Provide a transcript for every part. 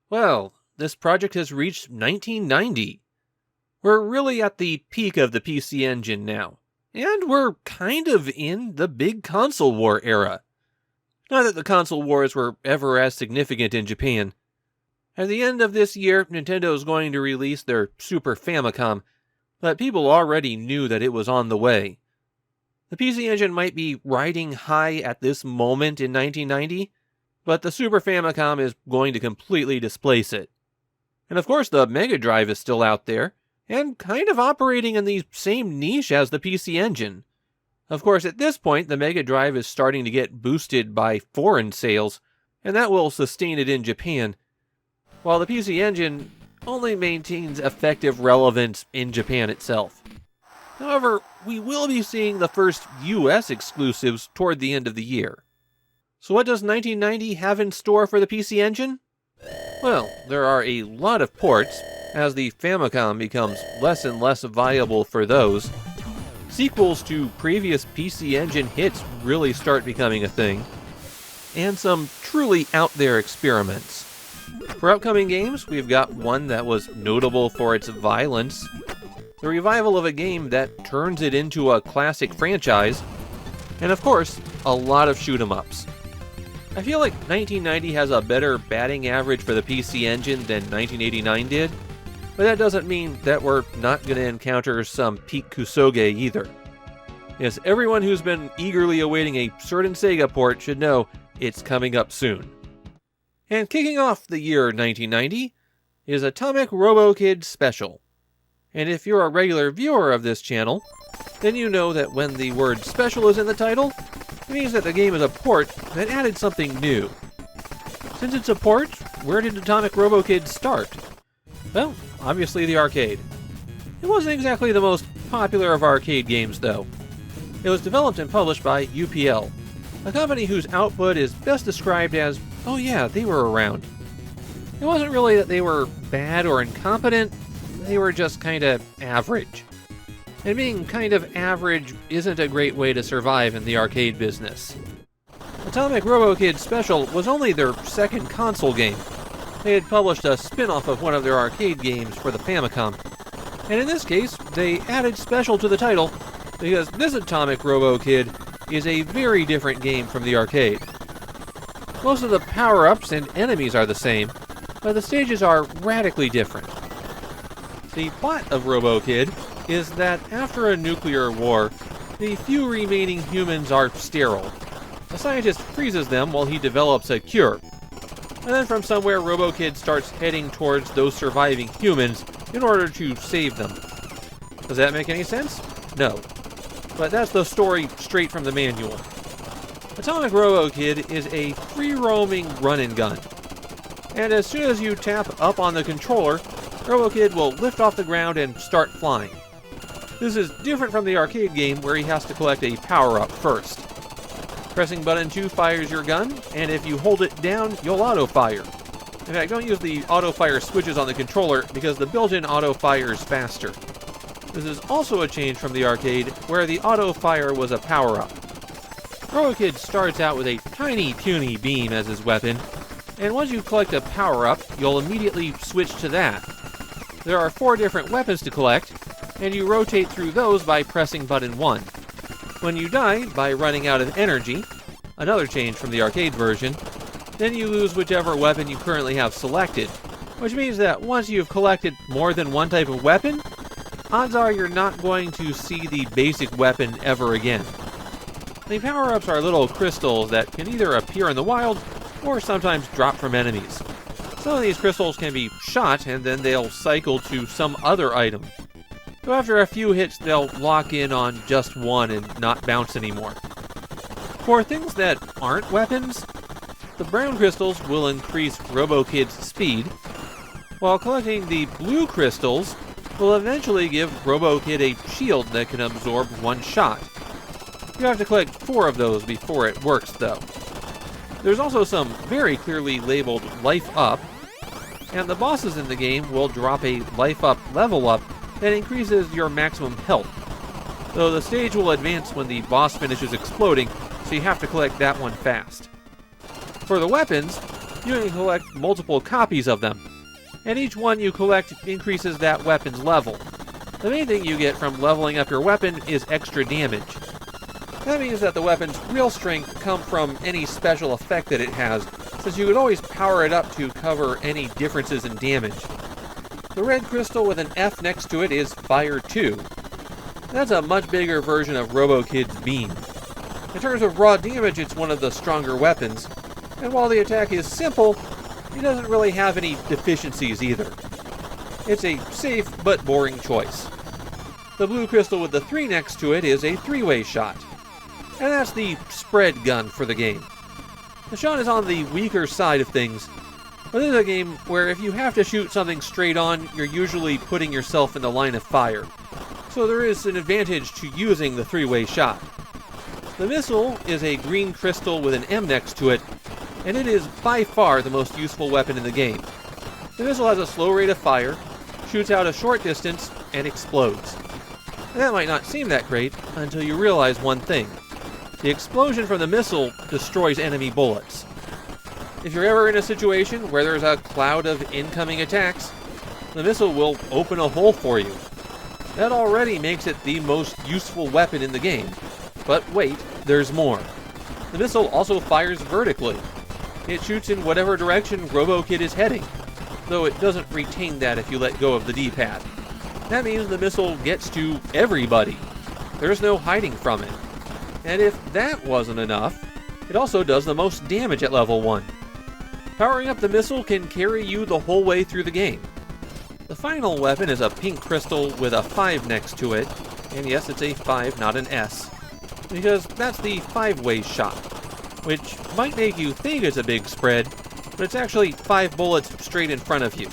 Well, this project has reached 1990. We're really at the peak of the PC Engine now, and we're kind of in the big console war era. Not that the console wars were ever as significant in Japan. At the end of this year, Nintendo is going to release their Super Famicom, but people already knew that it was on the way. The PC Engine might be riding high at this moment in 1990, but the Super Famicom is going to completely displace it. And of course the Mega Drive is still out there, and kind of operating in the same niche as the PC Engine. Of course, at this point, the Mega Drive is starting to get boosted by foreign sales, and that will sustain it in Japan, while the PC Engine only maintains effective relevance in Japan itself. However, we will be seeing the first US exclusives toward the end of the year. So what does 1990 have in store for the PC Engine? Well, there are a lot of ports, as the Famicom becomes less and less viable for those. Sequels to previous PC Engine hits really start becoming a thing. And some truly out-there experiments. For upcoming games, we've got one that was notable for its violence, the revival of a game that turns it into a classic franchise, and of course, a lot of shoot-'em-ups. I feel like 1990 has a better batting average for the PC Engine than 1989 did, but that doesn't mean that we're not going to encounter some peak Kusoge either. Yes, everyone who's been eagerly awaiting a certain Sega port should know it's coming up soon. And kicking off the year 1990 is Atomic Robo-Kid Special. And if you're a regular viewer of this channel, then you know that when the word special is in the title, it means that the game is a port that added something new. Since it's a port, where did Atomic Robo-Kid start? Well, obviously the arcade. It wasn't exactly the most popular of arcade games, though. It was developed and published by UPL, a company whose output is best described as, oh yeah, they were around. It wasn't really that they were bad or incompetent, they were just kinda average. And being kind of average isn't a great way to survive in the arcade business. Atomic Robo-Kid Special was only their second console game. They had published a spin-off of one of their arcade games for the Famicom. And in this case, they added special to the title, because this Atomic Robo-Kid is a very different game from the arcade. Most of the power-ups and enemies are the same, but the stages are radically different. The plot of Robo-Kid is that after a nuclear war, the few remaining humans are sterile. A scientist freezes them while he develops a cure. And then from somewhere, Robo-Kid starts heading towards those surviving humans in order to save them. Does that make any sense? No. But that's the story straight from the manual. Atomic Robo-Kid is a free-roaming run-and-gun. And as soon as you tap up on the controller, Robo-Kid will lift off the ground and start flying. This is different from the arcade game where he has to collect a power-up first. Pressing button 2 fires your gun, and if you hold it down, you'll auto-fire. In fact, don't use the auto-fire switches on the controller because the built-in auto-fire is faster. This is also a change from the arcade where the auto-fire was a power-up. Robo-Kid starts out with a tiny puny beam as his weapon, and once you collect a power-up, you'll immediately switch to that. There are 4 different weapons to collect, and you rotate through those by pressing button 1. When you die by running out of energy, another change from the arcade version, then you lose whichever weapon you currently have selected, which means that once you've collected more than one type of weapon, odds are you're not going to see the basic weapon ever again. The power-ups are little crystals that can either appear in the wild or sometimes drop from enemies. Some of these crystals can be shot and then they'll cycle to some other item. So after a few hits, they'll lock in on just one and not bounce anymore. For things that aren't weapons, the brown crystals will increase Robo-Kid's speed, while collecting the blue crystals will eventually give Robo-Kid a shield that can absorb one shot. You have to collect 4 of those before it works, though. There's also some very clearly labeled Life Up, and the bosses in the game will drop a Life Up level up that increases your maximum health, though the stage will advance when the boss finishes exploding, so you have to collect that one fast. For the weapons, You can collect multiple copies of them, and each one you collect increases that weapon's level. The main thing you get from leveling up your weapon is extra damage. That means that the weapon's real strength comes from any special effect that it has, since you could always power it up to cover any differences in damage. The red crystal with an F next to it is Fire 2. That's a much bigger version of Robo-Kid's beam. In terms of raw damage, it's one of the stronger weapons, and while the attack is simple, it doesn't really have any deficiencies either. It's a safe but boring choice. The blue crystal with the 3 next to it is a 3-way shot, and that's the spread gun for the game. The shot is on the weaker side of things, but this is a game where if you have to shoot something straight on, you're usually putting yourself in the line of fire, so there is an advantage to using the 3-way shot. The missile is a green crystal with an M next to it, and it is by far the most useful weapon in the game. The missile has a slow rate of fire, shoots out a short distance, and explodes. And that might not seem that great until you realize one thing. The explosion from the missile destroys enemy bullets. If you're ever in a situation where there's a cloud of incoming attacks, the missile will open a hole for you. That already makes it the most useful weapon in the game. But wait, there's more. The missile also fires vertically. It shoots in whatever direction Robo-Kid is heading, though it doesn't retain that if you let go of the D-pad. That means the missile gets to everybody. There's no hiding from it. And if that wasn't enough, it also does the most damage at level 1. Powering up the missile can carry you the whole way through the game. The final weapon is a pink crystal with a 5 next to it, and yes, it's a 5, not an S, because that's the 5-way shot, which might make you think it's a big spread, but it's actually 5 bullets straight in front of you.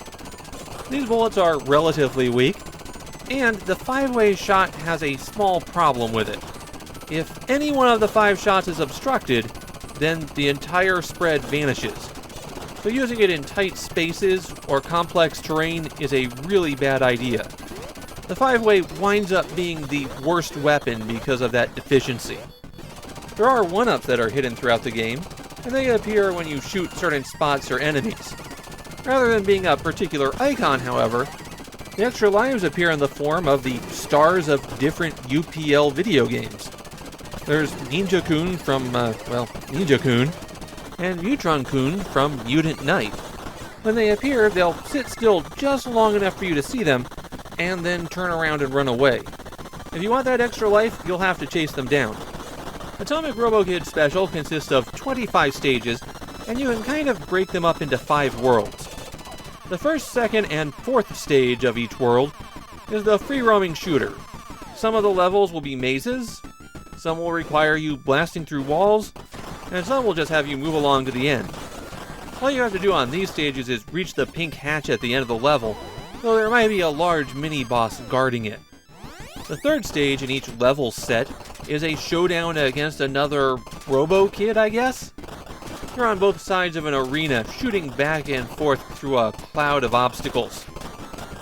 These bullets are relatively weak, and the 5-way shot has a small problem with it. If any one of the 5 shots is obstructed, then the entire spread vanishes. So using it in tight spaces or complex terrain is a really bad idea. The 5-way winds up being the worst weapon because of that deficiency. There are 1-ups that are hidden throughout the game, and they appear when you shoot certain spots or enemies. Rather than being a particular icon, however, the extra lives appear in the form of the stars of different UPL video games. There's Ninja-kun from, Ninja-kun, and Neutron-kun from Mutant Knight. When they appear, they'll sit still just long enough for you to see them, and then turn around and run away. If you want that extra life, you'll have to chase them down. Atomic Robo-Kid Special consists of 25 stages, and you can kind of break them up into 5 worlds. The first, second, and fourth stage of each world is the free-roaming shooter. Some of the levels will be mazes, some will require you blasting through walls, and some will just have you move along to the end. All you have to do on these stages is reach the pink hatch at the end of the level, though there might be a large mini-boss guarding it. The third stage in each level set is a showdown against another Robo-Kid, I guess? You're on both sides of an arena, shooting back and forth through a cloud of obstacles.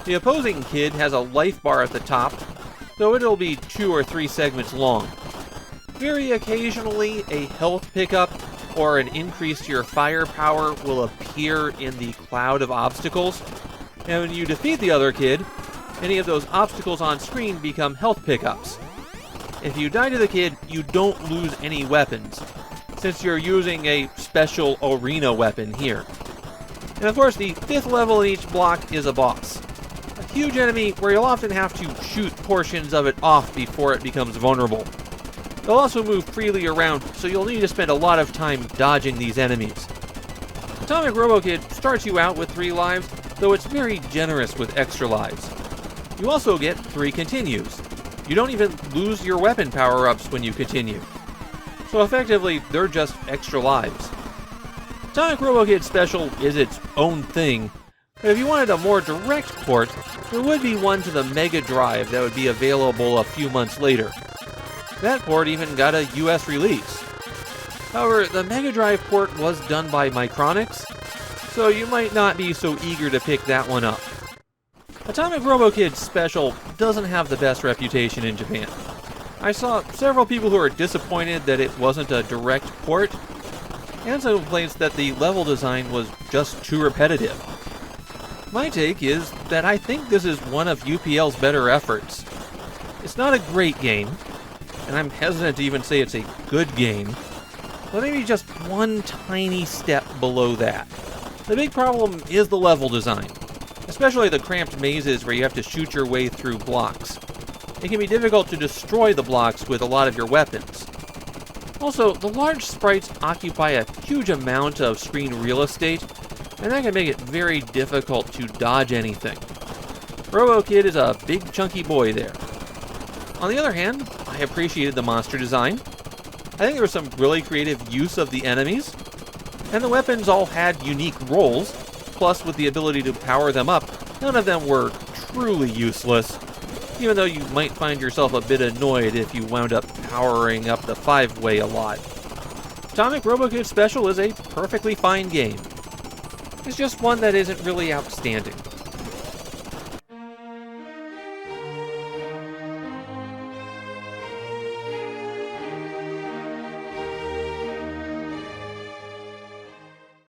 The opposing kid has a life bar at the top, though it'll be 2 or 3 segments long. Very occasionally, a health pickup or an increase to your firepower will appear in the cloud of obstacles, and when you defeat the other kid, any of those obstacles on screen become health pickups. If you die to the kid, you don't lose any weapons, since you're using a special arena weapon here. And of course, the 5th level in each block is a boss. A huge enemy where you'll often have to shoot portions of it off before it becomes vulnerable. They'll also move freely around, so you'll need to spend a lot of time dodging these enemies. Atomic Robo-Kid starts you out with 3 lives, though it's very generous with extra lives. You also get 3 continues. You don't even lose your weapon power-ups when you continue. So effectively, they're just extra lives. Atomic Robo-Kid Special is its own thing, but if you wanted a more direct port, there would be one to the Mega Drive that would be available a few months later. That port even got a US release. However, the Mega Drive port was done by Micronix, so you might not be so eager to pick that one up. Atomic Robo-Kid Special doesn't have the best reputation in Japan. I saw several people who are disappointed that it wasn't a direct port, and some complaints that the level design was just too repetitive. My take is that I think this is one of UPL's better efforts. It's not a great game, and I'm hesitant to even say it's a good game, but maybe just one tiny step below that. The big problem is the level design, especially the cramped mazes where you have to shoot your way through blocks. It can be difficult to destroy the blocks with a lot of your weapons. Also, the large sprites occupy a huge amount of screen real estate, and that can make it very difficult to dodge anything. Robo-Kid is a big chunky boy there. On the other hand, I appreciated the monster design. I think there was some really creative use of the enemies, and the weapons all had unique roles, plus with the ability to power them up, none of them were truly useless, even though you might find yourself a bit annoyed if you wound up powering up the 5-way a lot. Atomic Robo-Kid Special is a perfectly fine game. It's just one that isn't really outstanding.